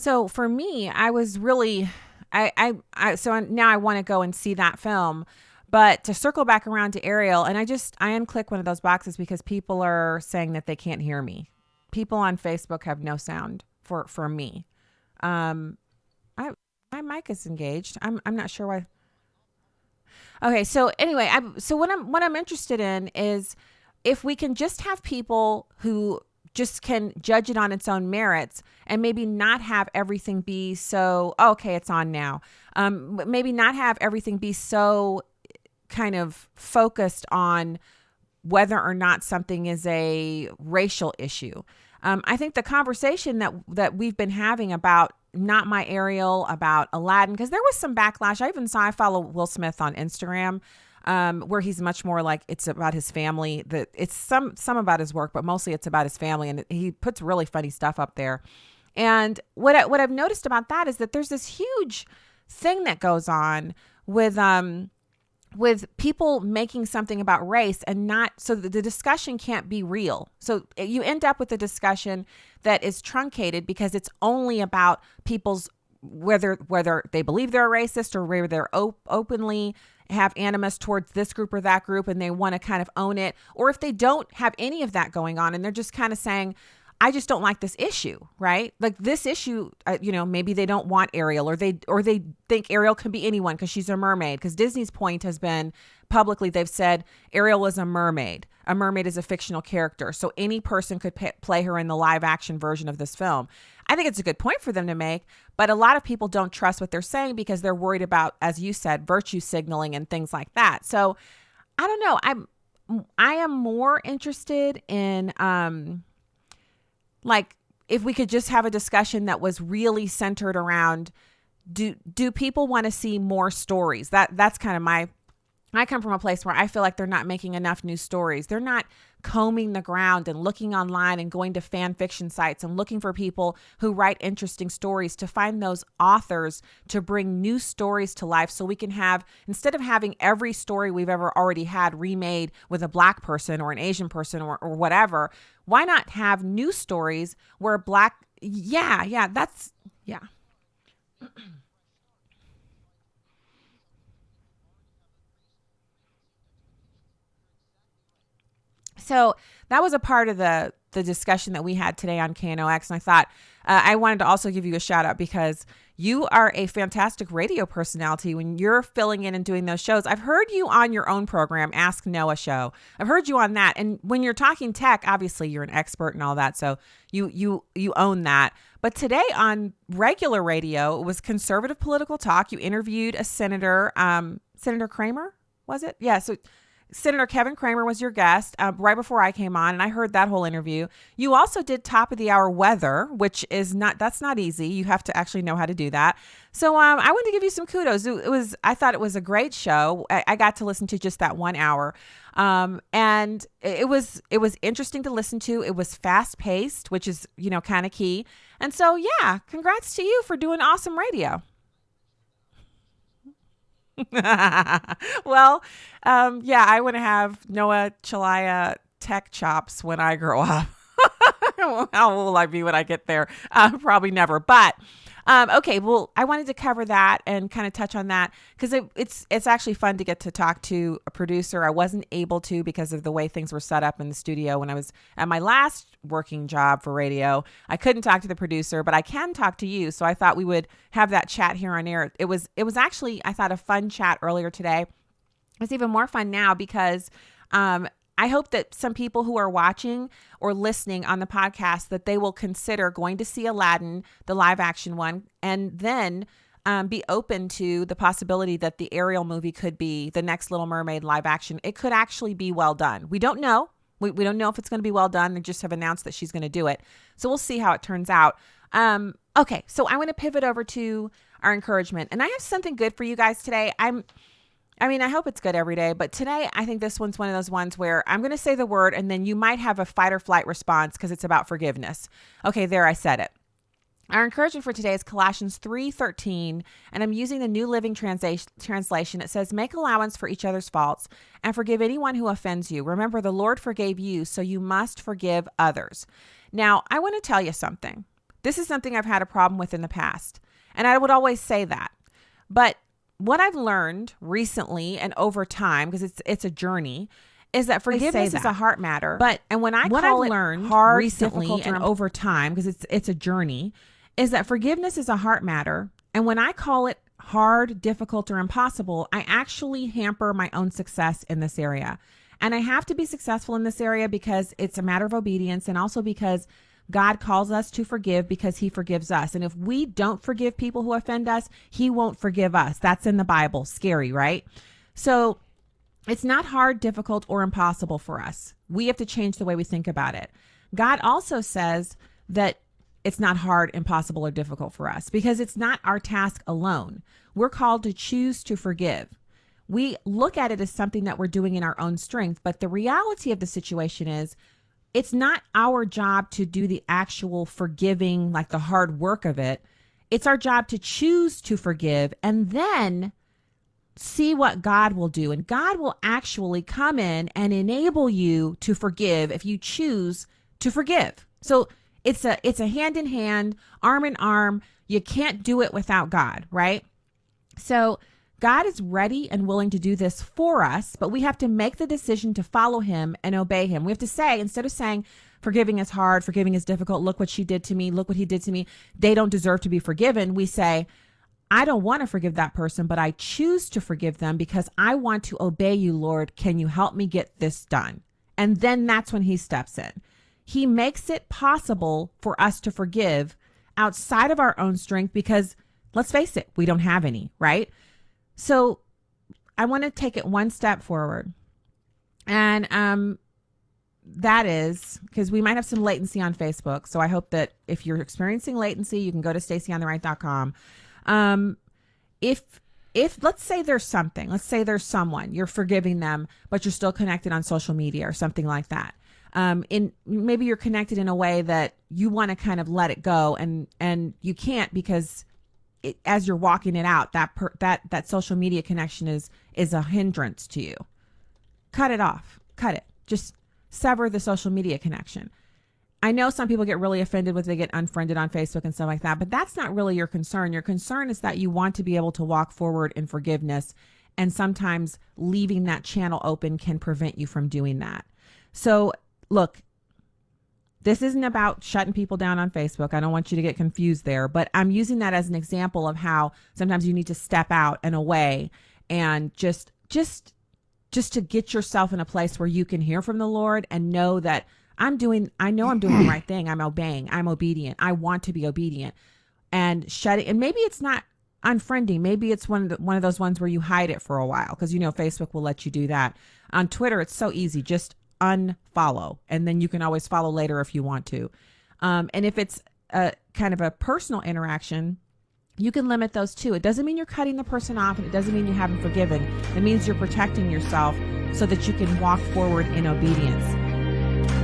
So for me, I was really, so now I want to go and see that film. But to circle back around to Ariel, and I unclick one of those boxes because people are saying that they can't hear me. People on Facebook have no sound for me. Um, I my mic is engaged. I'm not sure why. Okay, so anyway, so what I'm interested in is if we can just have people who just can judge it on its own merits and maybe not have everything be so okay, it's on now. Maybe not have everything be so kind of focused on whether or not something is a racial issue. I think the conversation that we've been having about Not My Ariel, about Aladdin, because there was some backlash. I follow Will Smith on Instagram, where he's much more like it's about his family. That it's some about his work, but mostly it's about his family, and he puts really funny stuff up there. And what I've noticed about that is that there's this huge thing that goes on with people making something about race and not so the discussion can't be real. So you end up with a discussion that is truncated because it's only about people's whether they believe they're a racist or whether they're openly have animus towards this group or that group and they want to kind of own it, or if they don't have any of that going on and they're just kind of saying, I just don't like this issue, right? Like this issue, maybe they don't want Ariel or they think Ariel can be anyone because she's a mermaid. Because Disney's point has been publicly, they've said Ariel is a mermaid. A mermaid is a fictional character. So any person could play her in the live action version of this film. I think it's a good point for them to make, but a lot of people don't trust what they're saying because they're worried about, as you said, virtue signaling and things like that. So I don't know. I am more interested in, like if we could just have a discussion that was really centered around do people want to see more stories? That's kind of I come from a place where I feel like they're not making enough new stories. They're not combing the ground and looking online and going to fan fiction sites and looking for people who write interesting stories to find those authors to bring new stories to life so we can have, instead of having every story we've ever already had remade with a Black person or an Asian person or whatever, why not have new stories where yeah. So that was a part of the discussion that we had today on KNOX. And I thought I wanted to also give you a shout out because you are a fantastic radio personality when you're filling in and doing those shows. I've heard you on your own program, Ask Noah Show. I've heard you on that. And when you're talking tech, obviously you're an expert and all that. So you own that. But today on regular radio, it was conservative political talk. You interviewed a senator, Senator Kramer, was it? Yeah. So Senator Kevin Kramer was your guest right before I came on, and I heard that whole interview. You also did top of the hour weather, which is that's not easy. You have to actually know how to do that. So I want to give you some kudos. I thought it was a great show. I got to listen to just that 1 hour, and it was interesting to listen to. It was fast paced, which is kind of key. And so yeah, congrats to you for doing awesome radio. Well, yeah, I want to have Noah Chalaya tech chops when I grow up. How will I be when I get there? Probably never. But okay, well, I wanted to cover that and kind of touch on that because it's actually fun to get to talk to a producer. I wasn't able to because of the way things were set up in the studio when I was at my last working job for radio. I couldn't talk to the producer, but I can talk to you. So I thought we would have that chat here on air. It was actually, I thought, a fun chat earlier today. It's even more fun now because I hope that some people who are watching or listening on the podcast that they will consider going to see Aladdin, the live action one, and then be open to the possibility that the Ariel movie could be the next Little Mermaid live action. It could actually be well done. We don't know. We don't know if it's going to be well done. They just have announced that she's going to do it. So we'll see how it turns out. Okay, so I want to pivot over to our encouragement. And I have something good for you guys today. I hope it's good every day, but today I think this one's one of those ones where I'm going to say the word and then you might have a fight or flight response because it's about forgiveness. Okay, there, I said it. Our encouragement for today is Colossians 3:13, and I'm using the New Living Translation. It says, make allowance for each other's faults and forgive anyone who offends you. Remember, the Lord forgave you, so you must forgive others. Now, I want to tell you something. This is something I've had a problem with in the past. And I would always say that. But what I've learned recently and over time, because it's a journey, is that forgiveness is a heart matter. And when I call it hard, recently and over time, because it's a journey, is that forgiveness is a heart matter. And when I call it hard, difficult, or impossible, I actually hamper my own success in this area. And I have to be successful in this area because it's a matter of obedience, and also because God calls us to forgive because he forgives us. And if we don't forgive people who offend us, he won't forgive us. That's in the Bible. Scary, right? So it's not hard, difficult, or impossible for us. We have to change the way we think about it. God also says that it's not hard, impossible, or difficult for us because it's not our task alone. We're called to choose to forgive. We look at it as something that we're doing in our own strength, but the reality of the situation is it's not our job to do the actual forgiving, like the hard work of it. It's our job to choose to forgive and then see what God will do. And God will actually come in and enable you to forgive if you choose to forgive. So it's a hand in hand, arm in arm. You can't do it without God, right? So God is ready and willing to do this for us, but we have to make the decision to follow him and obey him. We have to say, instead of saying, forgiving is hard, forgiving is difficult, look what she did to me, look what he did to me, they don't deserve to be forgiven, we say, I don't want to forgive that person, but I choose to forgive them because I want to obey you, Lord. Can you help me get this done? And then that's when he steps in. He makes it possible for us to forgive outside of our own strength because, let's face it, we don't have any, right? So I want to take it one step forward. And that is because we might have some latency on Facebook. So I hope that if you're experiencing latency, you can go to stacyontheright.com. If let's say there's something, let's say there's someone, you're forgiving them, but you're still connected on social media or something like that. Maybe you're connected in a way that you want to kind of let it go and you can't because as you're walking it out, that social media connection is a hindrance to you. Cut it off. Cut it. Just sever the social media connection. I know some people get really offended when they get unfriended on Facebook and stuff like that, but that's not really your concern. Your concern is that you want to be able to walk forward in forgiveness, and sometimes leaving that channel open can prevent you from doing that. So look, this isn't about shutting people down on Facebook. I don't want you to get confused there, but I'm using that as an example of how sometimes you need to step out and away and just to get yourself in a place where you can hear from the Lord and know that I know I'm doing the right thing. I'm obeying. I'm obedient. I want to be obedient and shutting. And maybe it's not unfriending. Maybe it's one of those ones where you hide it for a while because, Facebook will let you do that. On Twitter, it's so easy. Just unfollow, and then you can always follow later if you want to. And if it's a kind of a personal interaction, you can limit those too. It doesn't mean you're cutting the person off, and it doesn't mean you haven't forgiven. It means you're protecting yourself so that you can walk forward in obedience.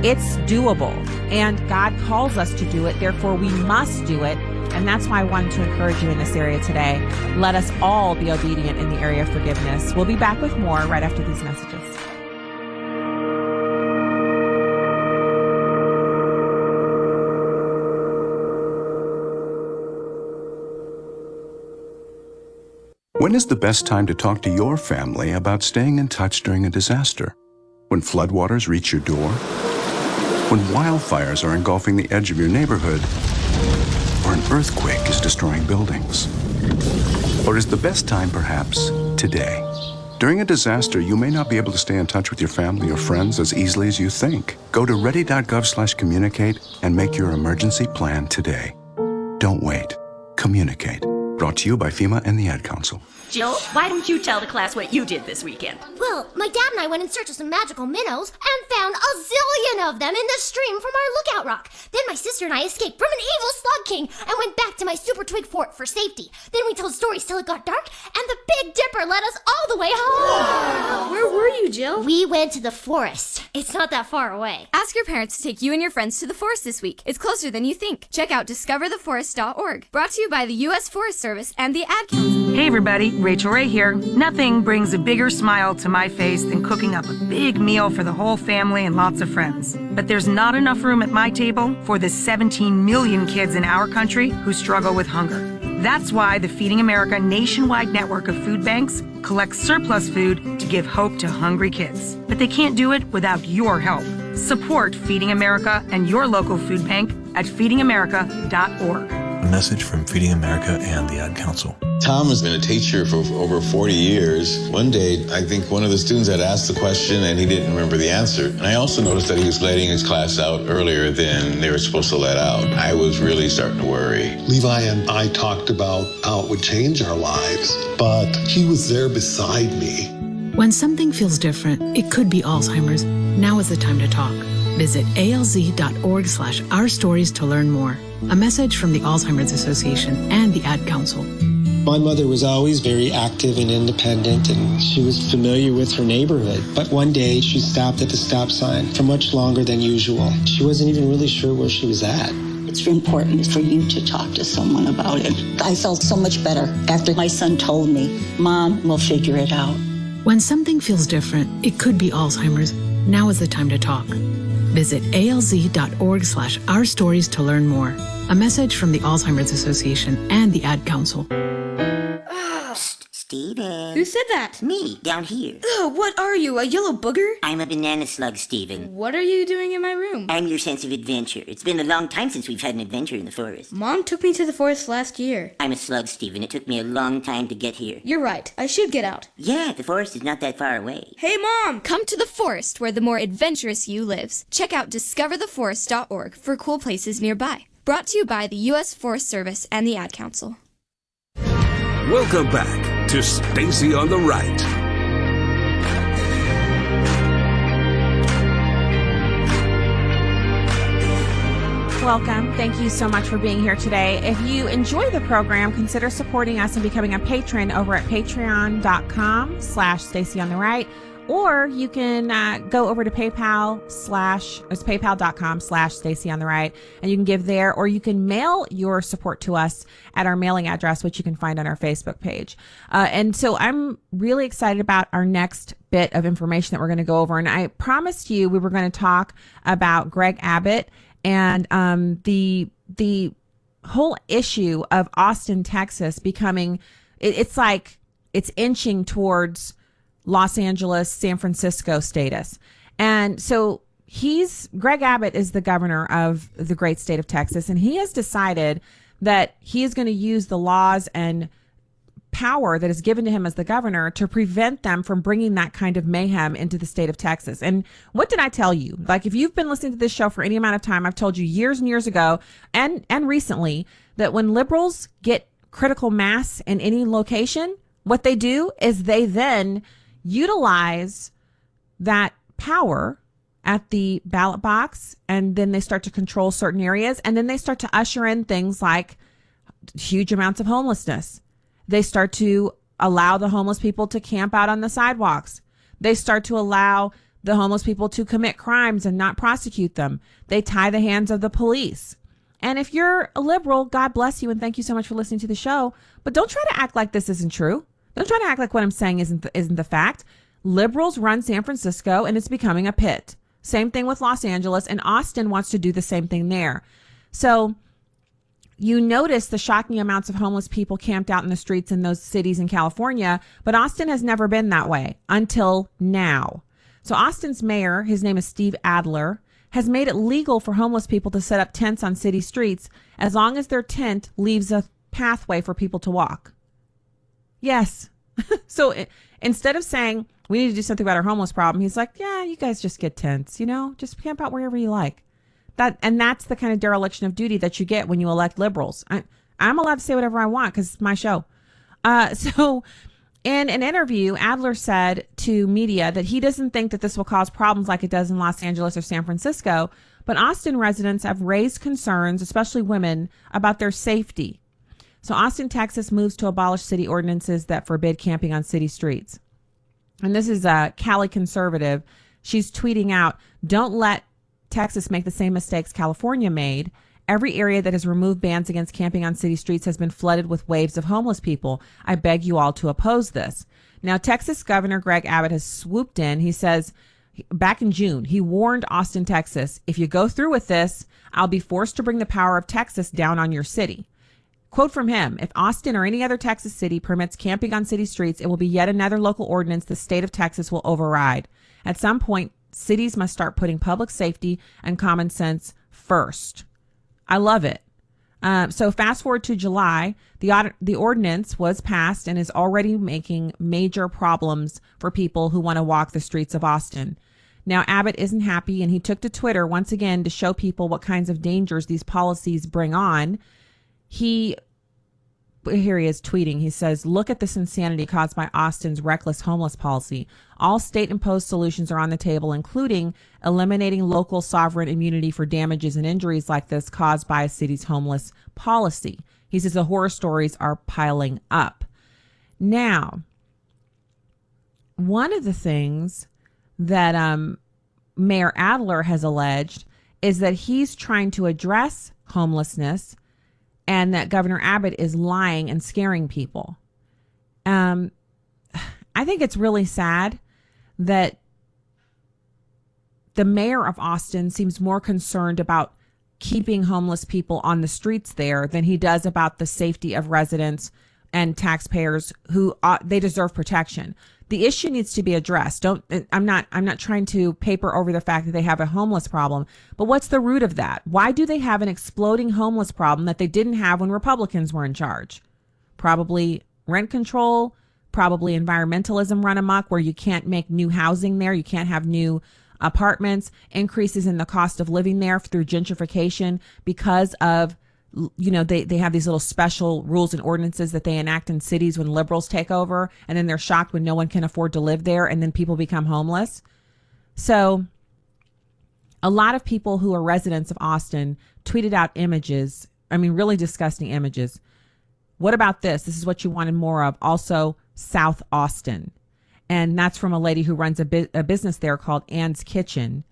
It's doable, and God calls us to do it. Therefore, we must do it. And that's why I wanted to encourage you in this area today. Let us all be obedient in the area of forgiveness. We'll be back with more right after these messages. When is the best time to talk to your family about staying in touch during a disaster? When floodwaters reach your door? When wildfires are engulfing the edge of your neighborhood? Or an earthquake is destroying buildings? Or is the best time perhaps today? During a disaster, you may not be able to stay in touch with your family or friends as easily as you think. Go to ready.gov/communicate and make your emergency plan today. Don't wait. Communicate. Brought to you by FEMA and the Ad Council. Jill, why don't you tell the class what you did this weekend? Well, my dad and I went in search of some magical minnows and found a zillion of them in the stream from our lookout rock. Then my sister and I escaped from an evil slug king and went back to my super twig fort for safety. Then we told stories till it got dark, and the Big Dipper led us all the way home. Where were you, Jill? We went to the forest. It's not that far away. Ask your parents to take you and your friends to the forest this week. It's closer than you think. Check out discovertheforest.org. Brought to you by the U.S. Forest Service Service and the Ad Council. Hey everybody, Rachel Ray here. Nothing brings a bigger smile to my face than cooking up a big meal for the whole family and lots of friends. But there's not enough room at my table for the 17 million kids in our country who struggle with hunger. That's why the Feeding America nationwide network of food banks collects surplus food to give hope to hungry kids. But they can't do it without your help. Support Feeding America and your local food bank at feedingamerica.org. A message from Feeding America and the Ad Council. Tom has been a teacher for over 40 years. One day, I think one of the students had asked the question and he didn't remember the answer. And I also noticed that he was letting his class out earlier than they were supposed to let out. I was really starting to worry. Levi and I talked about how it would change our lives, but he was there beside me. When something feels different, it could be Alzheimer's. Now is the time to talk. Visit alz.org/ourstories to learn more. A message from the Alzheimer's Association and the Ad Council. My mother was always very active and independent, and she was familiar with her neighborhood. But one day, she stopped at the stop sign for much longer than usual. She wasn't even really sure where she was at. It's important for you to talk to someone about it. I felt so much better after my son told me, Mom, we'll figure it out. When something feels different, it could be Alzheimer's. Now is the time to talk. Visit alz.org/ourstories to learn more. A message from the Alzheimer's Association and the Ad Council. Steven. Who said that? Me, down here. Ugh, what are you, a yellow booger? I'm a banana slug, Steven. What are you doing in my room? I'm your sense of adventure. It's been a long time since we've had an adventure in the forest. Mom took me to the forest last year. I'm a slug, Steven. It took me a long time to get here. You're right. I should get out. Yeah, the forest is not that far away. Hey, Mom! Come to the forest where the more adventurous you lives. Check out discovertheforest.org for cool places nearby. Brought to you by the U.S. Forest Service and the Ad Council. Welcome back to Stacy on the Right. Welcome. Thank you so much for being here today. If you enjoy the program, consider supporting us and becoming a patron over at patreon.com/Stacy on the Right. Or you can go over to paypal.com/Stacy on the Right, and you can give there, or you can mail your support to us at our mailing address, which you can find on our Facebook page. And so I'm really excited about our next bit of information that we're going to go over. And I promised you we were going to talk about Greg Abbott and the whole issue of Austin, Texas becoming, it's like it's inching towards Los Angeles, San Francisco status. And so Greg Abbott is the governor of the great state of Texas, and he has decided that he is going to use the laws and power that is given to him as the governor to prevent them from bringing that kind of mayhem into the state of Texas. And what did I tell you? Like, if you've been listening to this show for any amount of time, I've told you years and years ago and recently that when liberals get critical mass in any location, what they do is they then utilize that power at the ballot box, and then they start to control certain areas, and then they start to usher in things like huge amounts of homelessness. They start to allow the homeless people to camp out on the sidewalks. They start to allow the homeless people to commit crimes and not prosecute them. They tie the hands of the police. And if you're a liberal, God bless you, and thank you so much for listening to the show. But don't try to act like this isn't true. Don't try to act like what I'm saying isn't the fact. Liberals run San Francisco, and it's becoming a pit. Same thing with Los Angeles, and Austin wants to do the same thing there. So you notice the shocking amounts of homeless people camped out in the streets in those cities in California, but Austin has never been that way until now. So Austin's mayor, his name is Steve Adler, has made it legal for homeless people to set up tents on city streets as long as their tent leaves a pathway for people to walk. Yes. So instead of saying we need to do something about our homeless problem, he's like, yeah, you guys just get tents, just camp out wherever you like. That's the kind of dereliction of duty that you get when you elect liberals. I'm allowed to say whatever I want because it's my show. So in an interview, Adler said to media that he doesn't think that this will cause problems like it does in Los Angeles or San Francisco, but Austin residents have raised concerns, especially women, about their safety. So Austin, Texas moves to abolish city ordinances that forbid camping on city streets. And this is a Cali conservative. She's tweeting out, don't let Texas make the same mistakes California made Every area that has removed bans against camping on city streets has been flooded with waves of homeless people. I beg you all to oppose this. Now, Texas Governor Greg Abbott has swooped in. He says back in June, he warned Austin, Texas, if you go through with this, I'll be forced to bring the power of Texas down on your city. Quote from him, if Austin or any other Texas city permits camping on city streets, it will be yet another local ordinance the state of Texas will override. At some point, cities must start putting public safety and common sense first. I love it. So fast forward to July, the ordinance was passed and is already making major problems for people who want to walk the streets of Austin. Now, Abbott isn't happy, and he took to Twitter once again to show people what kinds of dangers these policies bring on. Here he is tweeting. He says, look at this insanity caused by Austin's reckless homeless policy. All state-imposed solutions are on the table, including eliminating local sovereign immunity for damages and injuries like this caused by a city's homeless policy. He says the horror stories are piling up. Now, one of the things that Mayor Adler has alleged is that he's trying to address homelessness and that Governor Abbott is lying and scaring people. I think it's really sad that the mayor of Austin seems more concerned about keeping homeless people on the streets there than he does about the safety of residents and taxpayers who they deserve protection. The issue needs to be addressed. I'm not trying to paper over the fact that they have a homeless problem, but what's the root of that? Why do they have an exploding homeless problem that they didn't have when Republicans were in charge? Probably rent control, probably environmentalism run amok where you can't make new housing there. You can't have new apartments, increases in the cost of living there through gentrification because of, they have these little special rules and ordinances that they enact in cities when liberals take over, and then they're shocked when no one can afford to live there, and then people become homeless. So a lot of people who are residents of Austin tweeted out images, really disgusting images. What about this? This is what you wanted more of. Also, South Austin. And that's from a lady who runs a business there called Ann's Kitchen.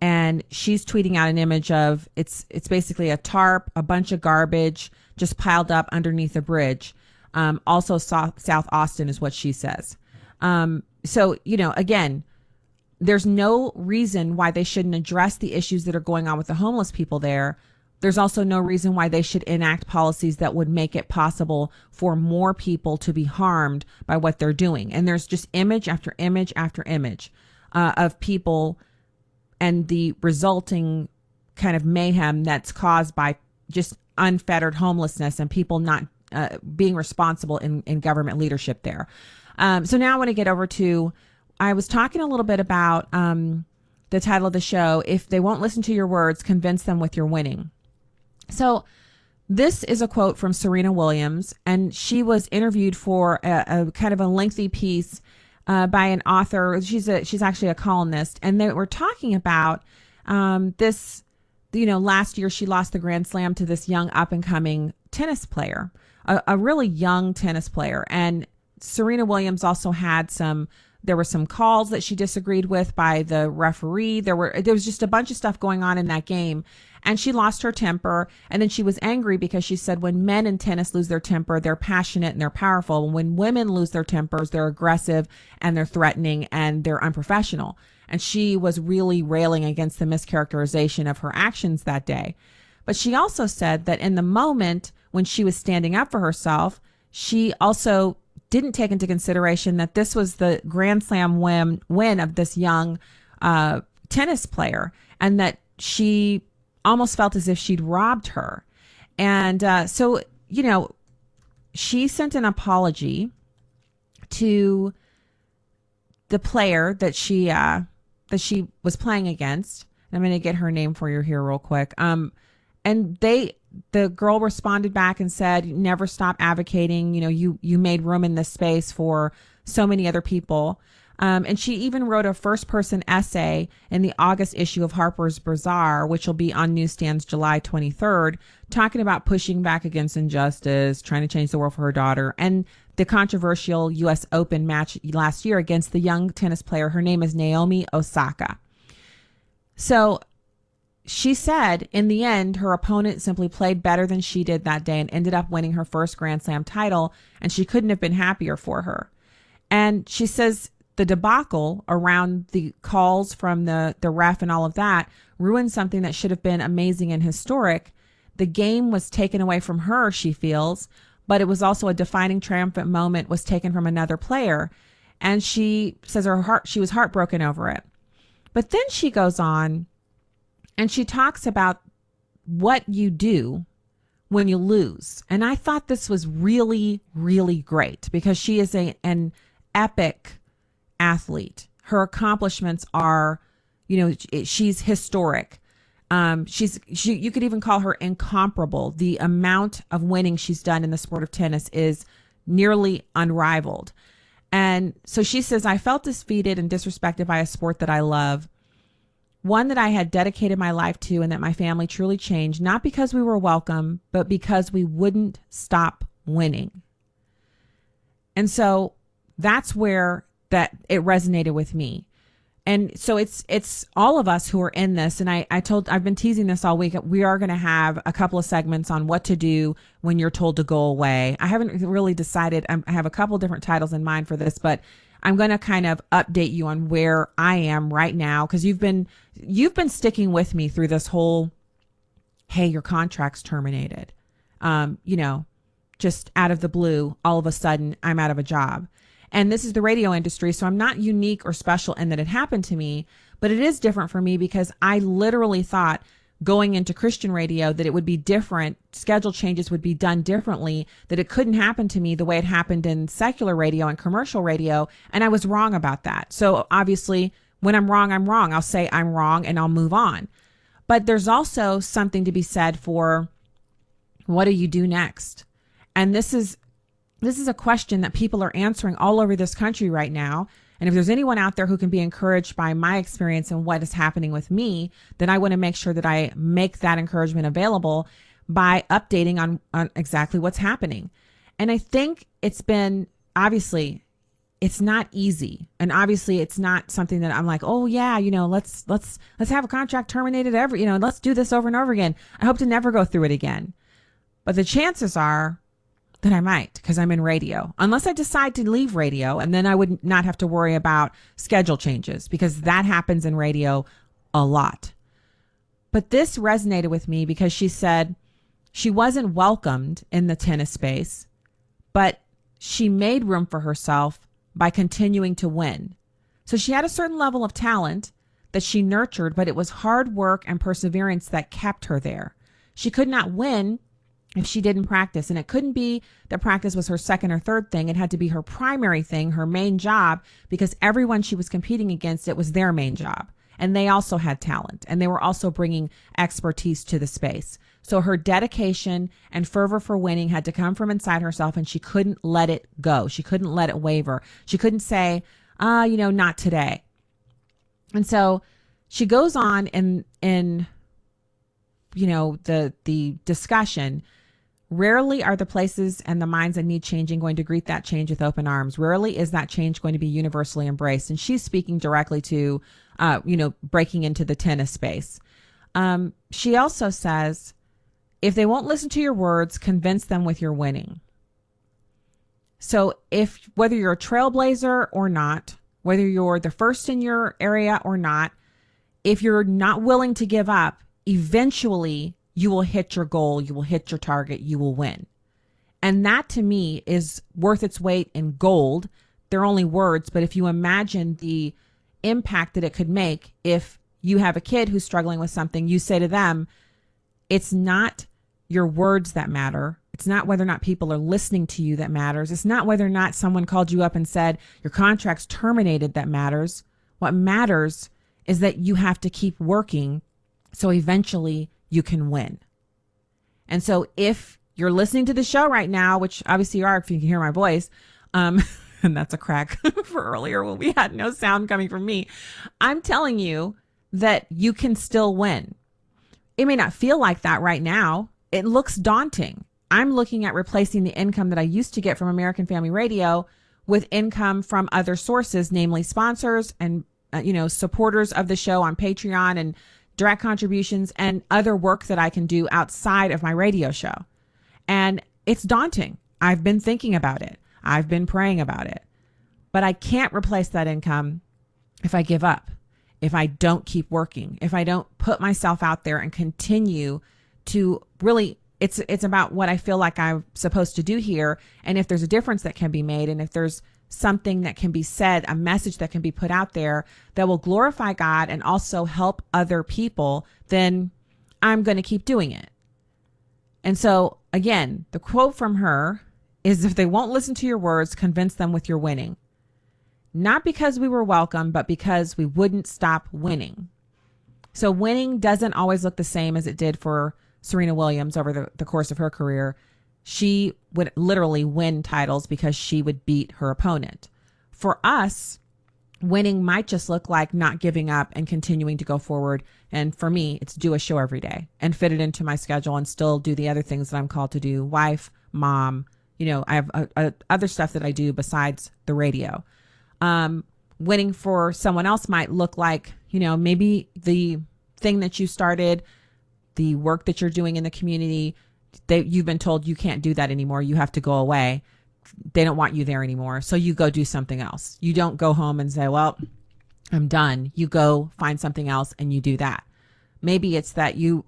And she's tweeting out an image of, it's basically a tarp, a bunch of garbage just piled up underneath a bridge. Also South Austin is what she says. So, again, there's no reason why they shouldn't address the issues that are going on with the homeless people there. There's also no reason why they should enact policies that would make it possible for more people to be harmed by what they're doing. And there's just image after image after image of people and the resulting kind of mayhem that's caused by just unfettered homelessness and people not being responsible in government leadership there. So now I want to get over to, I was talking a little bit about the title of the show, If They Won't Listen to Your Words, Convince Them with Your Winning. So this is a quote from Serena Williams, and she was interviewed for a kind of a lengthy piece by an author. She's actually a columnist, and they were talking about this. Last year she lost the Grand Slam to this young up and coming tennis player, a really young tennis player, and Serena Williams also had there were some calls that she disagreed with by the referee. There was just a bunch of stuff going on in that game. And she lost her temper. And then she was angry because she said when men in tennis lose their temper, they're passionate and they're powerful. And when women lose their tempers, they're aggressive and they're threatening and they're unprofessional. And she was really railing against the mischaracterization of her actions that day. But she also said that in the moment when she was standing up for herself, she also didn't take into consideration that this was the Grand Slam win of this young tennis player, and that she almost felt as if she'd robbed her. And so, she sent an apology to the player that she was playing against. I'm going to get her name for you here real quick. And the girl responded back and said, never stop advocating. You made room in this space for so many other people. And she even wrote a first person essay in the August issue of Harper's Bazaar, which will be on newsstands July 23rd, talking about pushing back against injustice, trying to change the world for her daughter, and the controversial U.S. Open match last year against the young tennis player. Her name is Naomi Osaka. So she said in the end, her opponent simply played better than she did that day and ended up winning her first Grand Slam title. And she couldn't have been happier for her. And she says the debacle around the calls from the ref and all of that ruined something that should have been amazing and historic. The game was taken away from her, she feels, but it was also a defining triumphant moment was taken from another player. And she says she was heartbroken over it. But then she goes on and she talks about what you do when you lose. And I thought this was really, really great because she is an epic athlete. Her accomplishments are, she's historic. You could even call her incomparable. The amount of winning she's done in the sport of tennis is nearly unrivaled. And so she says, I felt defeated and disrespected by a sport that I love, one that I had dedicated my life to and that my family truly changed, not because we were welcome, but because we wouldn't stop winning. And so that's where it resonated with me. And so it's all of us who are in this. And I've been teasing this all week. We are going to have a couple of segments on what to do when you're told to go away. I haven't really decided. I have a couple different titles in mind for this, but I'm going to kind of update you on where I am right now. Cause you've been sticking with me through this whole, hey, your contract's terminated. Just out of the blue, all of a sudden I'm out of a job. And this is the radio industry, so I'm not unique or special in that it happened to me, but it is different for me because I literally thought going into Christian radio that it would be different, schedule changes would be done differently, that it couldn't happen to me the way it happened in secular radio and commercial radio, and I was wrong about that. So obviously, when I'm wrong, I'm wrong. I'll say I'm wrong and I'll move on. But there's also something to be said for what do you do next? And this is a question that people are answering all over this country right now. And if there's anyone out there who can be encouraged by my experience and what is happening with me, then I want to make sure that I make that encouragement available by updating on exactly what's happening. And I think it's been, obviously, it's not easy. And obviously it's not something that I'm like, oh yeah, let's have a contract terminated let's do this over and over again. I hope to never go through it again. But the chances are that I might, because I'm in radio, unless I decide to leave radio, and then I would not have to worry about schedule changes because that happens in radio a lot. But this resonated with me because she said she wasn't welcomed in the tennis space, but she made room for herself by continuing to win. So she had a certain level of talent that she nurtured, but it was hard work and perseverance that kept her there. She could not win if she didn't practice. And it couldn't be that practice was her second or third thing. It had to be her primary thing, her main job, because everyone she was competing against, it was their main job. And they also had talent, and they were also bringing expertise to the space. So her dedication and fervor for winning had to come from inside herself, and she couldn't let it go. She couldn't let it waver. She couldn't say, not today. And so she goes on in the discussion. Rarely are the places and the minds that need changing going to greet that change with open arms. Rarely is that change going to be universally embraced. And she's speaking directly to, breaking into the tennis space. She also says, if they won't listen to your words, convince them with your winning. So whether you're a trailblazer or not, whether you're the first in your area or not, if you're not willing to give up, eventually you will hit your goal, you will hit your target, you will win. And that to me is worth its weight in gold. They're only words, but if you imagine the impact that it could make, if you have a kid who's struggling with something, you say to them, it's not your words that matter. It's not whether or not people are listening to you that matters. It's not whether or not someone called you up and said your contract's terminated that matters. What matters is that you have to keep working so eventually you can win. And so if you're listening to the show right now, which obviously you are if you can hear my voice, and that's a crack for earlier when we had no sound coming from me, I'm telling you that you can still win. It may not feel like that right now. It looks daunting. I'm looking at replacing the income that I used to get from American Family Radio with income from other sources, namely sponsors and supporters of the show on Patreon and direct contributions, and other work that I can do outside of my radio show. And it's daunting. I've been thinking about it. I've been praying about it. But I can't replace that income if I give up, if I don't keep working, if I don't put myself out there and continue to really, it's about what I feel like I'm supposed to do here. And if there's a difference that can be made, and if there's something that can be said, a message that can be put out there that will glorify God and also help other people, then I'm going to keep doing it. And so again, the quote from her is, if they won't listen to your words, convince them with your winning. Not because we were welcome, but because we wouldn't stop winning. So winning doesn't always look the same as it did for Serena Williams over the course of her career. She would literally win titles because she would beat her opponent. For us, winning might just look like not giving up and continuing to go forward. And for me, it's do a show every day and fit it into my schedule and still do the other things that I'm called to do. Wife, mom, I have other stuff that I do besides the radio. Winning for someone else might look like, maybe the thing that you started, the work that you're doing in the community, you've been told you can't do that anymore. You have to go away. They don't want you there anymore. So you go do something else. You don't go home and say, well, I'm done. You go find something else and you do that. Maybe it's that you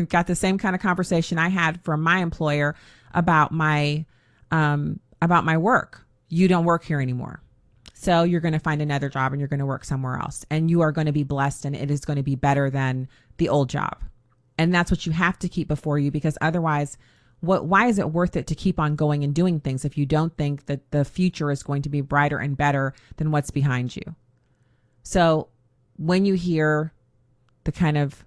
got the same kind of conversation I had from my employer about my work. You don't work here anymore. So you're going to find another job and you're going to work somewhere else, and you are going to be blessed, and it is going to be better than the old job. And that's what you have to keep before you, because otherwise, why is it worth it to keep on going and doing things if you don't think that the future is going to be brighter and better than what's behind you? So when you hear the kind of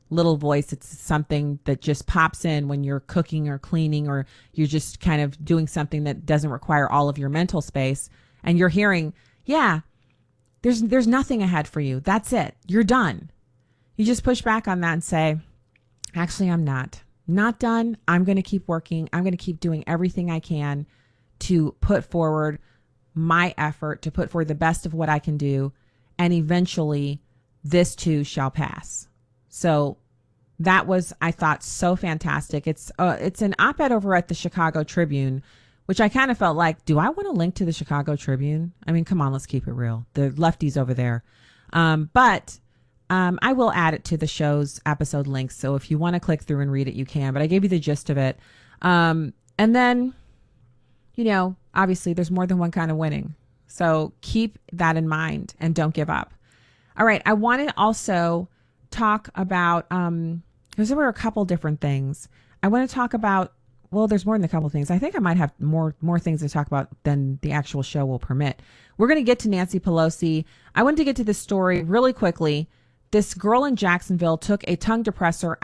little voice, it's something that just pops in when you're cooking or cleaning, or you're just kind of doing something that doesn't require all of your mental space, and you're hearing, yeah, there's nothing ahead for you. That's it. You're done. You just push back on that and say, actually, I'm not done. I'm going to keep working. I'm going to keep doing everything I can to put forward my effort, to put forward the best of what I can do. And eventually this too shall pass. So that was, I thought, so fantastic. It's an op-ed over at the Chicago Tribune, which I kind of felt like, do I want to link to the Chicago Tribune? I mean, come on, let's keep it real. The lefties over there. But I will add it to the show's episode links. So if you want to click through and read it, you can. But I gave you the gist of it. And then, obviously there's more than one kind of winning. So keep that in mind and don't give up. All right. I want to also talk about, there were a couple different things. I want to talk about, well, there's more than a couple things. I think I might have more things to talk about than the actual show will permit. We're going to get to Nancy Pelosi. I wanted to get to this story really quickly. This girl in Jacksonville took a tongue depressor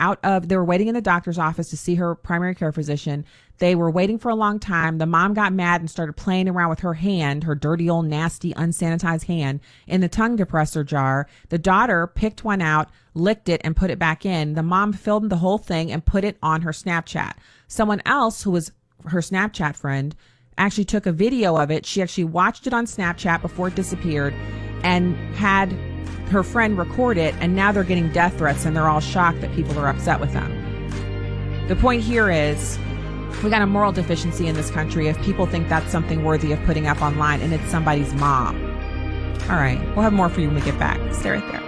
they were waiting in the doctor's office to see her primary care physician. They were waiting for a long time. The mom got mad and started playing around with her hand, her dirty old nasty unsanitized hand, in the tongue depressor jar. The daughter picked one out, licked it, and put it back in. The mom filmed the whole thing and put it on her Snapchat. Someone else, who was her Snapchat friend, actually took a video of it. She actually watched it on Snapchat before it disappeared and had her friend record it, and now they're getting death threats and they're all shocked that people are upset with them. The point here is we got a moral deficiency in this country if people think that's something worthy of putting up online and it's somebody's mom. All right, we'll have more for you when we get back. Stay right there.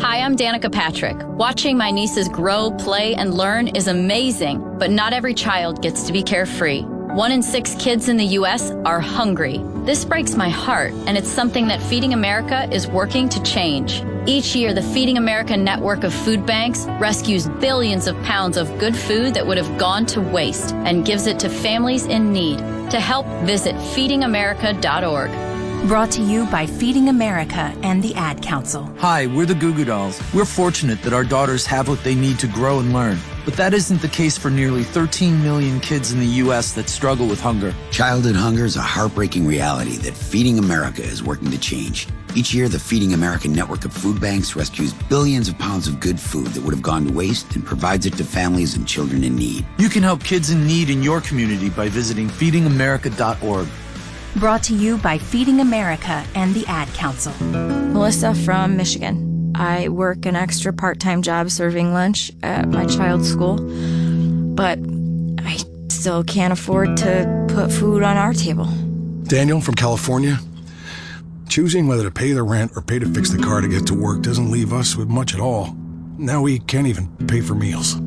Hi, I'm Danica Patrick. Watching my nieces grow, play, and learn is amazing, but not every child gets to be carefree. 1 in 6 kids in the U.S. are hungry. This breaks my heart, and it's something that Feeding America is working to change. Each year, the Feeding America network of food banks rescues billions of pounds of good food that would have gone to waste and gives it to families in need. To help, visit feedingamerica.org. Brought to you by Feeding America and the Ad Council. Hi, we're the Goo Goo Dolls. We're fortunate that our daughters have what they need to grow and learn. But that isn't the case for nearly 13 million kids in the U.S. that struggle with hunger. Childhood hunger is a heartbreaking reality that Feeding America is working to change. Each year, the Feeding America network of food banks rescues billions of pounds of good food that would have gone to waste and provides it to families and children in need. You can help kids in need in your community by visiting feedingamerica.org. Brought to you by Feeding America and the Ad Council. Melissa from Michigan. I work an extra part-time job serving lunch at my child's school, but I still can't afford to put food on our table. Daniel from California. Choosing whether to pay the rent or pay to fix the car to get to work doesn't leave us with much at all. Now we can't even pay for meals.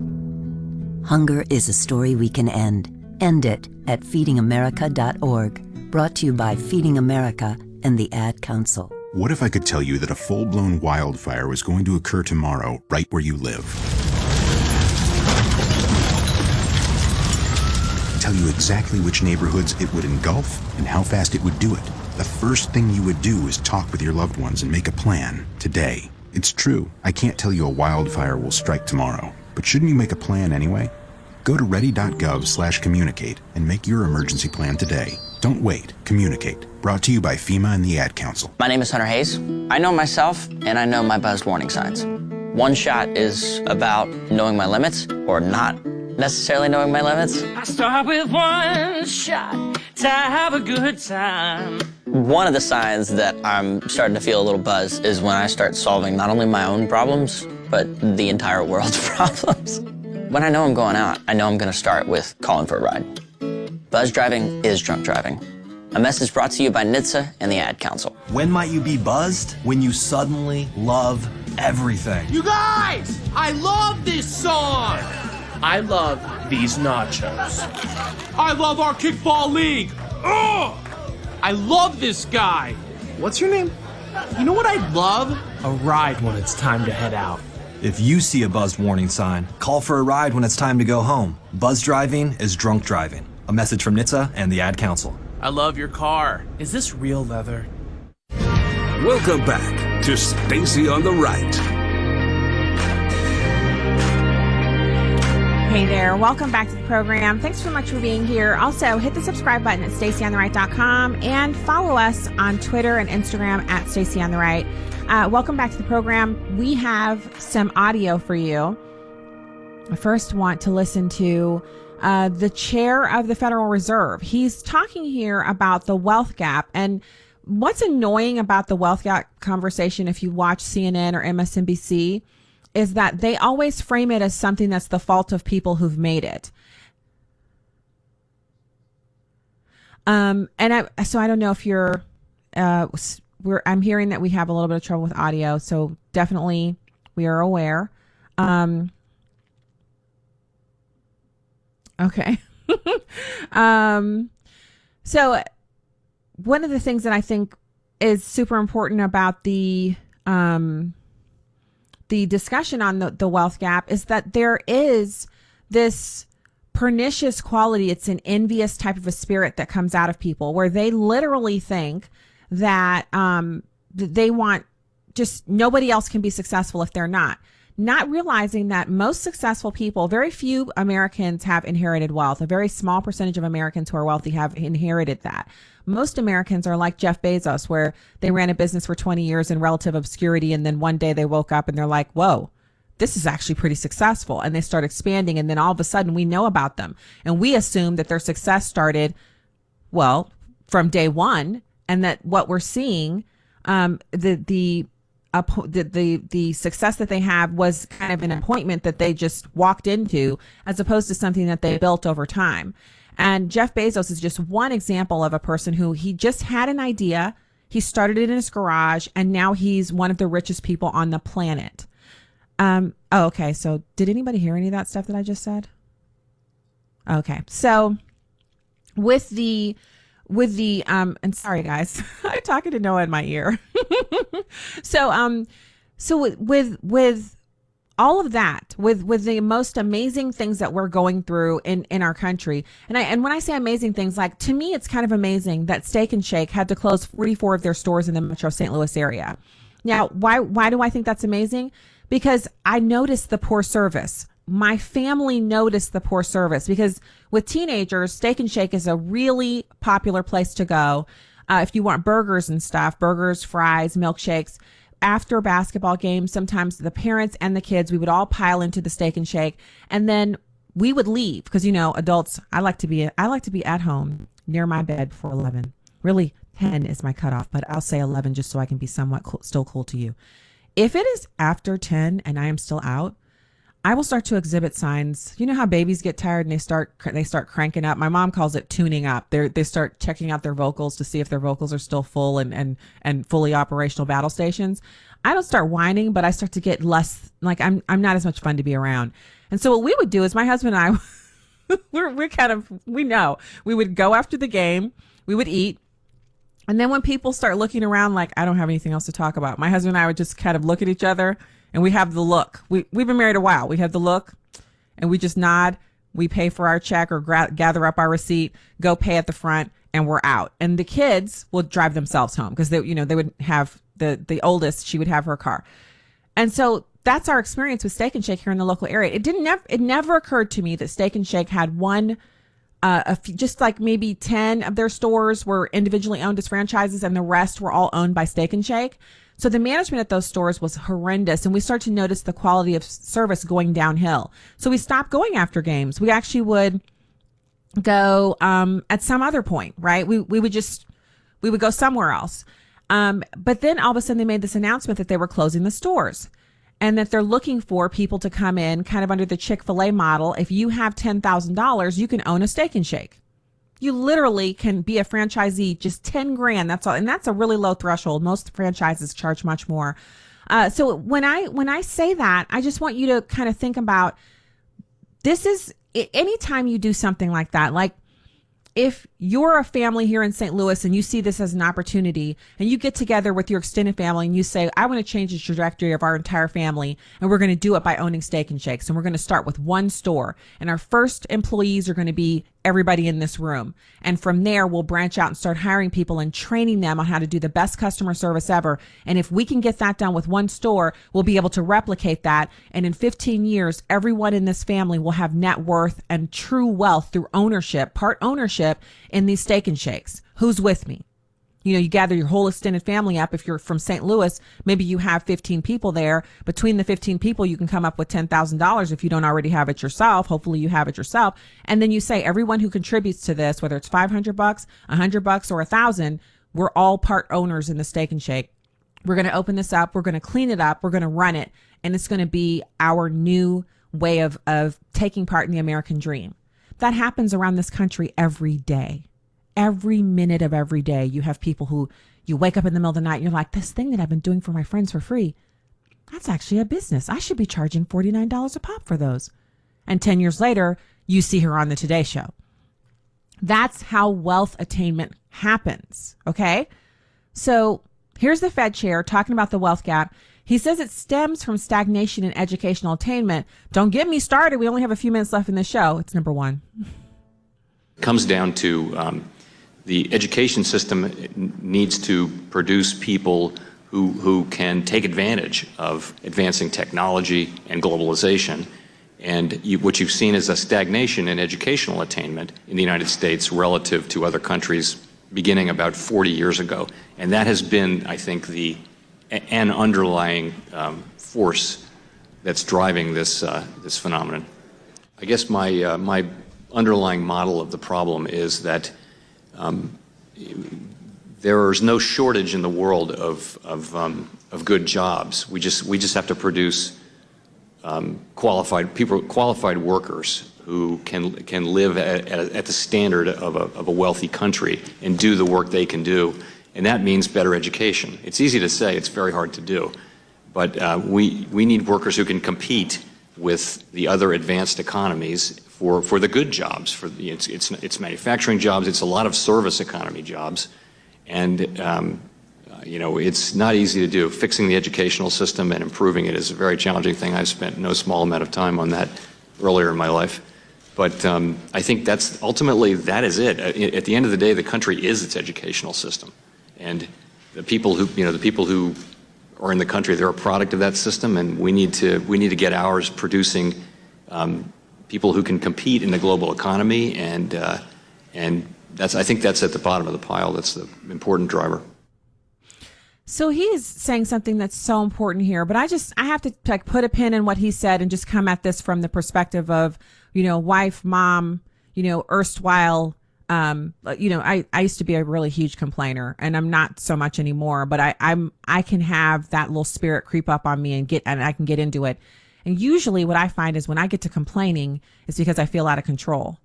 Hunger is a story we can end. End it at feedingamerica.org. Brought to you by Feeding America and the Ad Council. What if I could tell you that a full-blown wildfire was going to occur tomorrow, right where you live? Tell you exactly which neighborhoods it would engulf and how fast it would do it. The first thing you would do is talk with your loved ones and make a plan today. It's true, I can't tell you a wildfire will strike tomorrow, but shouldn't you make a plan anyway? Go to ready.gov/communicate and make your emergency plan today. Don't wait. Communicate. Brought to you by FEMA and the Ad Council. My name is Hunter Hayes. I know myself, and I know my buzzed warning signs. One shot is about knowing my limits, or not necessarily knowing my limits. I start with one shot to have a good time. One of the signs that I'm starting to feel a little buzz is when I start solving not only my own problems, but the entire world's problems. When I know I'm going out, I know I'm going to start with calling for a ride. Buzz driving is drunk driving. A message brought to you by NHTSA and the Ad Council. When might you be buzzed? When you suddenly love everything. You guys, I love this song. I love these nachos. I love our kickball league. Ugh! I love this guy. What's your name? You know what I'd love? A ride when it's time to head out. If you see a buzzed warning sign, call for a ride when it's time to go home. Buzz driving is drunk driving. A message from NHTSA and the Ad Council. I love your car. Is this real leather? Welcome back to Stacy on the Right. Hey there, welcome back to the program. Thanks so much for being here. Also, hit the subscribe button at StacyOnTheRight.com and follow us on Twitter and Instagram at StacyOnTheRight. Welcome back to the program. We have some audio for you. I first want to listen to the chair of the Federal Reserve. He's talking here about the wealth gap. And what's annoying about the wealth gap conversation, if you watch CNN or MSNBC, is that they always frame it as something that's the fault of people who've made it. So I don't know if you're, I'm hearing that we have a little bit of trouble with audio. So definitely we are aware. Okay. So one of the things that I think is super important about the discussion on the wealth gap is that there is this pernicious quality. It's an envious type of a spirit that comes out of people where they literally think that they want just nobody else can be successful if they're not realizing that most successful people, very few Americans have inherited wealth. A very small percentage of Americans who are wealthy have inherited that. Most Americans are like Jeff Bezos, where they ran a business for 20 years in relative obscurity. And then one day they woke up and they're like, whoa, this is actually pretty successful. And they start expanding. And then all of a sudden we know about them. And we assume that their success started, well, from day one. And that what we're seeing, the success that they have was kind of an appointment that they just walked into, as opposed to something that they built over time. And Jeff Bezos is just one example of a person who he just had an idea. He started it in his garage, and now he's one of the richest people on the planet. Okay. So did anybody hear any of that stuff that I just said? Okay. So and sorry guys, I'm talking to Noah in my ear. So with all of that with the most amazing things that we're going through in our country. And when I say amazing things, like, to me, it's kind of amazing that Steak and Shake had to close 44 of their stores in the Metro St. Louis area. Now, why do I think that's amazing? Because I noticed the poor service. My family noticed the poor service, because with teenagers, Steak and Shake is a really popular place to go. If you want burgers and stuff, burgers, fries, milkshakes. After basketball games, sometimes the parents and the kids, we would all pile into the Steak and Shake, and then we would leave because, adults, I like to be at home near my bed before 11. Really, 10 is my cutoff, but I'll say 11 just so I can be somewhat still cool to you. If it is after 10 and I am still out, I will start to exhibit signs. You know how babies get tired and they start cranking up? My mom calls it tuning up. They start checking out their vocals to see if their vocals are still full and fully operational battle stations. I don't start whining, but I start to get less, like, I'm not as much fun to be around. And so what we would do is, my husband and I, we would go after the game, we would eat. And then when people start looking around like, I don't have anything else to talk about, my husband and I would just kind of look at each other, and we have the look. We've been married a while. We have the look, and we just nod. We pay for our check or gather up our receipt, go pay at the front, and we're out. And the kids will drive themselves home because they would have the oldest. She would have her car, and so that's our experience with Steak and Shake here in the local area. It never occurred to me that Steak and Shake had one. Just like maybe 10 of their stores were individually owned as franchises, and the rest were all owned by Steak and Shake. So the management at those stores was horrendous, and we started to notice the quality of service going downhill. So we stopped going after games. We actually would go at some other point, right? We would go somewhere else. But then all of a sudden they made this announcement that they were closing the stores, and that they're looking for people to come in kind of under the Chick-fil-A model. If you have $10,000, you can own a Steak and Shake. You literally can be a franchisee, just 10 grand. That's all. And that's a really low threshold. Most franchises charge much more. So when I say that, I just want you to kind of think about, this is anytime you do something like that, like if you're a family here in St. Louis and you see this as an opportunity, and you get together with your extended family and you say, I want to change the trajectory of our entire family, and we're going to do it by owning Steak and Shakes, and we're going to start with one store, and our first employees are going to be everybody in this room. And from there, we'll branch out and start hiring people and training them on how to do the best customer service ever. And if we can get that done with one store, we'll be able to replicate that. And in 15 years, everyone in this family will have net worth and true wealth through ownership, part ownership in these Steak and Shakes. Who's with me? You gather your whole extended family up. If you're from St. Louis, maybe you have 15 people there. Between the 15 people, you can come up with $10,000 if you don't already have it yourself. Hopefully you have it yourself. And then you say, everyone who contributes to this, whether it's $500, $100, or $1,000, we're all part owners in the Steak and Shake. We're going to open this up. We're going to clean it up. We're going to run it. And it's going to be our new way of taking part in the American dream. That happens around this country every day. Every minute of every day, you have people who you wake up in the middle of the night and you're like, this thing that I've been doing for my friends for free, that's actually a business. I should be charging $49 a pop for those. And 10 years later, you see her on the Today Show. That's how wealth attainment happens. Okay. So here's the Fed chair talking about the wealth gap. He says it stems from stagnation in educational attainment. Don't get me started. We only have a few minutes left in the show. It's number one. It comes down to the education system needs to produce people who can take advantage of advancing technology and globalization. And what you've seen is a stagnation in educational attainment in the United States relative to other countries beginning about 40 years ago. And that has been, I think, an underlying force that's driving this phenomenon. I guess my underlying model of the problem is that there is no shortage in the world of good jobs. We just have to produce qualified workers who can live at the standard of a wealthy country and do the work they can do, and that means better education. It's easy to say; it's very hard to do. But we need workers who can compete with the other advanced economies for the good jobs. It's manufacturing jobs. It's a lot of service economy jobs, and it's not easy to do. Fixing the educational system and improving it is a very challenging thing. I've spent no small amount of time on that earlier in my life. But I think that's ultimately, that is it. At the end of the day, the country is its educational system. And the people who are in the country, they're a product of that system, and we need to get ours producing people who can compete in the global economy, and I think that's at the bottom of the pile. That's the important driver. So he is saying something that's so important here, but I have to put a pin in what he said and just come at this from the perspective of, wife, mom, erstwhile. I used to be a really huge complainer, and I'm not so much anymore, but I can have that little spirit creep up on me and I can get into it. And usually what I find is when I get to complaining is because I feel out of control.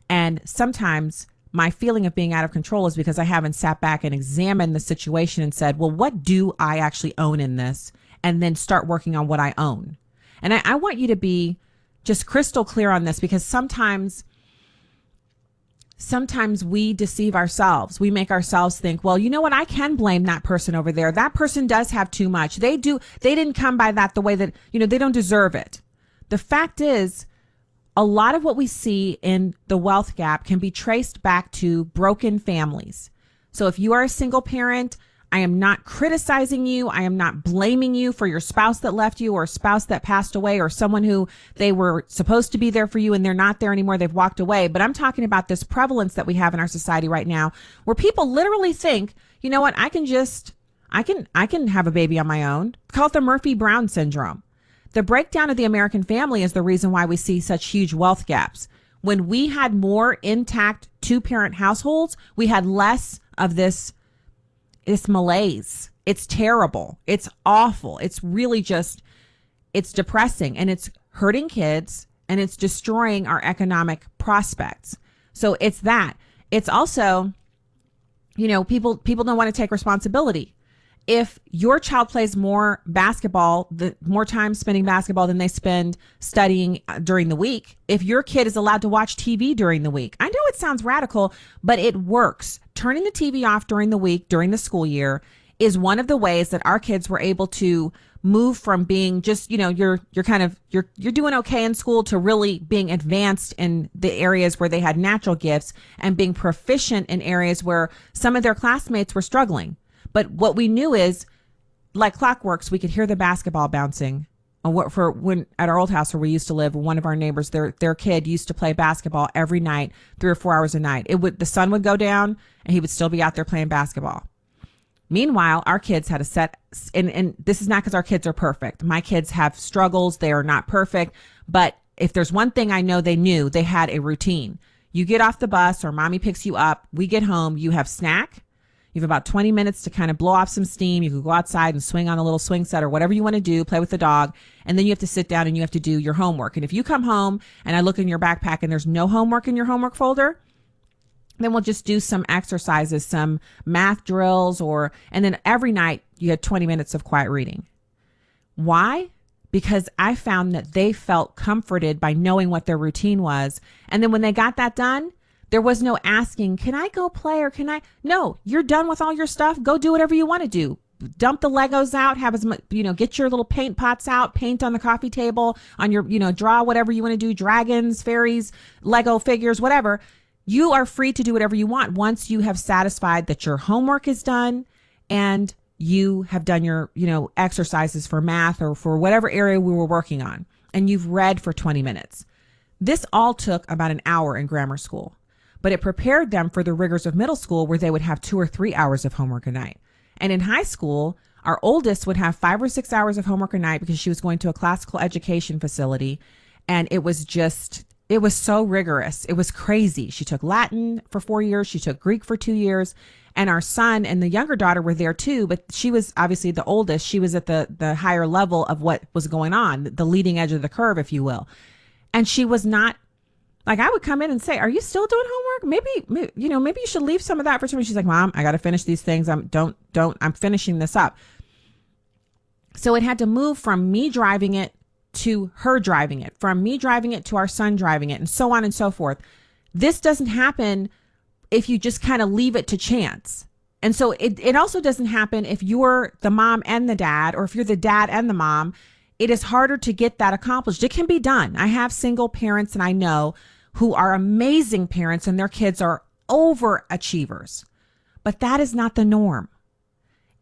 And sometimes my feeling of being out of control is because I haven't sat back and examined the situation and said, well, what do I actually own in this? And then start working on what I own. And I want you to be just crystal clear on this, because sometimes we deceive ourselves. We make ourselves think, well, you know what? I can blame that person over there. That person does have too much. They didn't come by that the way that, they don't deserve it. The fact is, a lot of what we see in the wealth gap can be traced back to broken families. So if you are a single parent, I am not criticizing you. I am not blaming you for your spouse that left you, or a spouse that passed away, or someone who they were supposed to be there for you and they're not there anymore. They've walked away. But I'm talking about this prevalence that we have in our society right now, where people literally think, you know what, I can have a baby on my own. Call it the Murphy-Brown syndrome. The breakdown of the American family is the reason why we see such huge wealth gaps. When we had more intact two-parent households, we had less of this malaise. It's terrible. It's awful. It's really it's depressing, and it's hurting kids, and it's destroying our economic prospects. So it's that. It's also, people don't want to take responsibility. If your child plays more basketball, more time spending basketball than they spend studying during the week, if your kid is allowed to watch TV during the week, I know it sounds radical, but it works. Turning the TV off during the week, during the school year, is one of the ways that our kids were able to move from being just, you're doing okay in school, to really being advanced in the areas where they had natural gifts, and being proficient in areas where some of their classmates were struggling. But what we knew is, like clockworks, we could hear the basketball bouncing. When at our old house where we used to live, one of our neighbors, their kid used to play basketball every night, 3 or 4 hours a night. The sun would go down and he would still be out there playing basketball. Meanwhile, our kids had a set, and this is not because our kids are perfect. My kids have struggles. They are not perfect. But if there's one thing I know they knew, they had a routine. You get off the bus, or mommy picks you up. We get home. You have snack. You have about 20 minutes to kind of blow off some steam. You could go outside and swing on a little swing set or whatever you want to do, play with the dog. And then you have to sit down and you have to do your homework. And if you come home and I look in your backpack and there's no homework in your homework folder, then we'll just do some exercises, some math drills, and then every night you had 20 minutes of quiet reading. Why? Because I found that they felt comforted by knowing what their routine was. And then when they got that done, there was no asking, can I go play, or can I? No, you're done with all your stuff. Go do whatever you want to do. Dump the Legos out, have as much, get your little paint pots out, paint on the coffee table, on your, draw whatever you want to do, dragons, fairies, Lego figures, whatever. You are free to do whatever you want once you have satisfied that your homework is done and you have done your, exercises for math or for whatever area we were working on, and you've read for 20 minutes. This all took about an hour in grammar school. But it prepared them for the rigors of middle school, where they would have 2 or 3 hours of homework a night. And in high school, our oldest would have 5 or 6 hours of homework a night because she was going to a classical education facility. And it was so rigorous. It was crazy. She took Latin for 4 years. She took Greek for 2 years. And our son and the younger daughter were there too, but she was obviously the oldest. She was at the higher level of what was going on, the leading edge of the curve, if you will. And she was not, like, I would come in and say, are you still doing homework? Maybe you should leave some of that for tomorrow. She's like, Mom, I got to finish these things. I'm finishing this up. So it had to move from me driving it to her driving it, from me driving it to our son driving it, and so on and so forth. This doesn't happen if you just kind of leave it to chance. And so it also doesn't happen if you're the mom and the dad, or if you're the dad and the mom. It is harder to get that accomplished. It can be done. I have single parents and I know who are amazing parents and their kids are overachievers. But that is not the norm.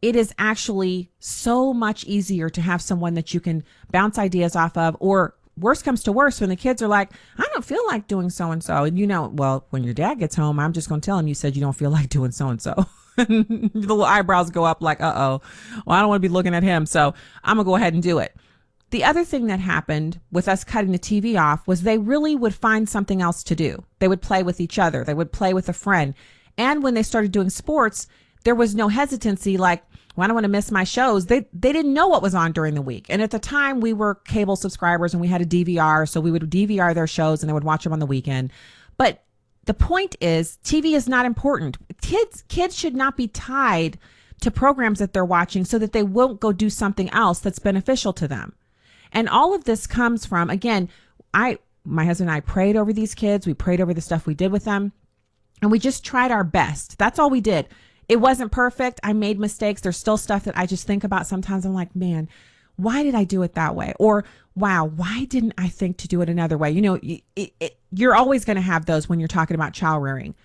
It is actually so much easier to have someone that you can bounce ideas off of, or worse comes to worse, when the kids are like, I don't feel like doing so-and-so. And well, when your dad gets home, I'm just going to tell him you said you don't feel like doing so-and-so. The little eyebrows go up like, well, I don't want to be looking at him. So I'm going to go ahead and do it. The other thing that happened with us cutting the TV off was they really would find something else to do. They would play with each other. They would play with a friend. And when they started doing sports, there was no hesitancy like, well, I don't want to miss my shows. They didn't know what was on during the week. And at the time we were cable subscribers and we had a DVR. So we would DVR their shows and they would watch them on the weekend. But the point is, TV is not important. Kids should not be tied to programs that they're watching so that they won't go do something else that's beneficial to them. And all of this comes from, again, my husband and I prayed over these kids. We prayed over the stuff we did with them. And we just tried our best. That's all we did. It wasn't perfect. I made mistakes. There's still stuff that I just think about sometimes. I'm like, man, why did I do it that way? Or, wow, why didn't I think to do it another way? You're always going to have those when you're talking about child rearing.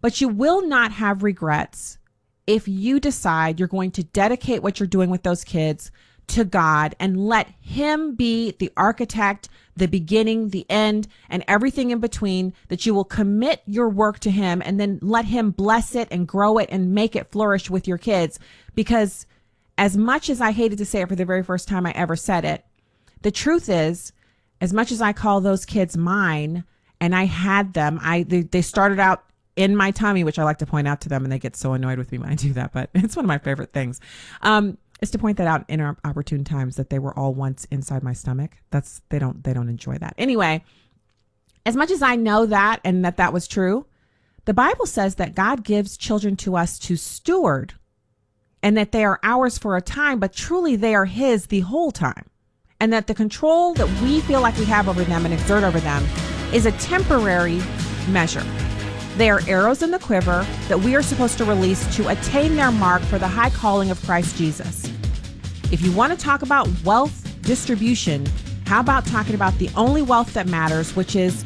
But you will not have regrets if you decide you're going to dedicate what you're doing with those kids to God and let Him be the architect, the beginning, the end, and everything in between, that you will commit your work to Him and then let Him bless it and grow it and make it flourish with your kids. Because as much as I hated to say it for the very first time I ever said it, the truth is, as much as I call those kids mine and I had them, they started out in my tummy, which I like to point out to them, and they get so annoyed with me when I do that, but it's one of my favorite things. Is to point that out in opportune times, that they were all once inside my stomach. They don't enjoy that. Anyway, as much as I know that and that was true, the Bible says that God gives children to us to steward, and that they are ours for a time, but truly they are His the whole time. And that the control that we feel like we have over them and exert over them is a temporary measure. They are arrows in the quiver that we are supposed to release to attain their mark for the high calling of Christ Jesus. If you want to talk about wealth distribution, how about talking about the only wealth that matters, which is